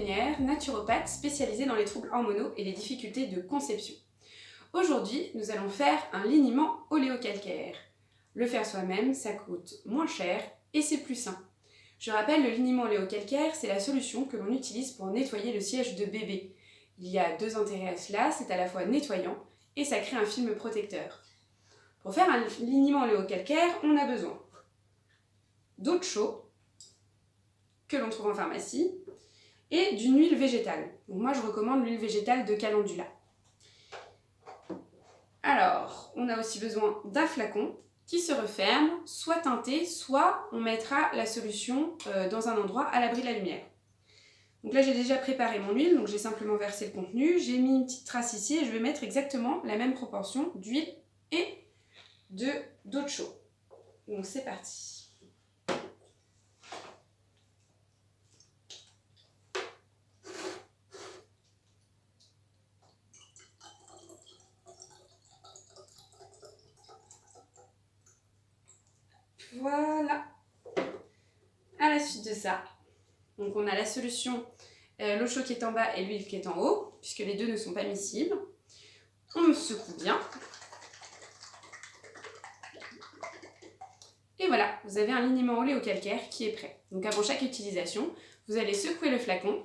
Vénière, naturopathe spécialisée dans les troubles hormonaux et les difficultés de conception. Aujourd'hui, nous allons faire un liniment oléocalcaire. Le faire soi-même, ça coûte moins cher et c'est plus sain. Je rappelle, le liniment oléocalcaire, c'est la solution que l'on utilise pour nettoyer le siège de bébé. Il y a deux intérêts à cela, c'est à la fois nettoyant et ça crée un film protecteur. Pour faire un liniment oléocalcaire, on a besoin d'eau de chaux, que l'on trouve en pharmacie, et d'une huile végétale. Donc moi, je recommande l'huile végétale de calendula. Alors, on a aussi besoin d'un flacon qui se referme, soit teinté, soit on mettra la solution dans un endroit à l'abri de la lumière. Donc là, j'ai déjà préparé mon huile, donc j'ai simplement versé le contenu. J'ai mis une petite trace ici et je vais mettre exactement la même proportion d'huile et d'eau de chaux. Donc c'est parti. Voilà. À la suite de ça, donc on a la solution, l'eau chaude qui est en bas et l'huile qui est en haut, puisque les deux ne sont pas miscibles. On secoue bien. Et voilà, vous avez un liniment oléocalcaire qui est prêt. Donc avant chaque utilisation, vous allez secouer le flacon,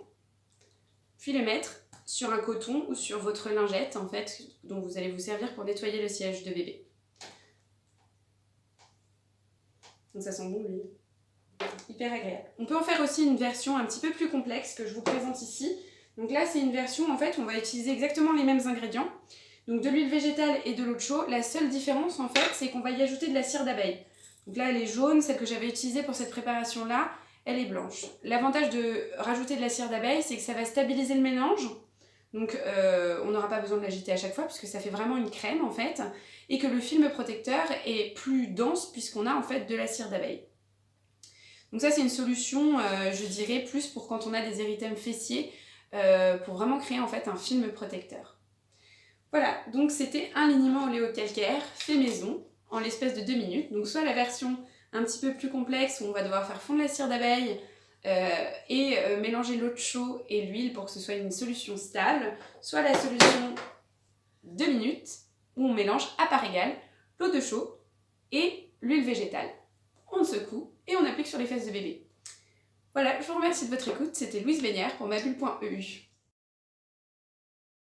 puis le mettre sur un coton ou sur votre lingette, en fait, dont vous allez vous servir pour nettoyer le siège de bébé. Donc ça sent bon l'huile. Hyper agréable. On peut en faire aussi une version un petit peu plus complexe que je vous présente ici. Donc là, c'est une version, en fait, on va utiliser exactement les mêmes ingrédients. Donc de l'huile végétale et de l'eau de chaux. La seule différence, en fait, c'est qu'on va y ajouter de la cire d'abeille. Donc là, elle est jaune, celle que j'avais utilisée pour cette préparation-là, elle est blanche. L'avantage de rajouter de la cire d'abeille, c'est que ça va stabiliser le mélange. Donc on n'aura pas besoin de l'agiter à chaque fois, puisque ça fait vraiment une crème, en fait. Et que le film protecteur est plus dense, puisqu'on a, en fait, de la cire d'abeille. Donc ça, c'est une solution, je dirais, plus pour quand on a des érythèmes fessiers, pour vraiment créer, en fait, un film protecteur. Voilà, donc c'était un liniment oléocalcaire fait maison, en l'espace de 2 minutes. Donc soit la version un petit peu plus complexe, où on va devoir faire fondre la cire d'abeille et mélanger l'eau de chaux et l'huile pour que ce soit une solution stable, soit la solution 2 minutes, où on mélange à part égale l'eau de chaux et l'huile végétale. On secoue et on applique sur les fesses de bébé. Voilà, je vous remercie de votre écoute, c'était Louise Vénière pour mabulle.eu.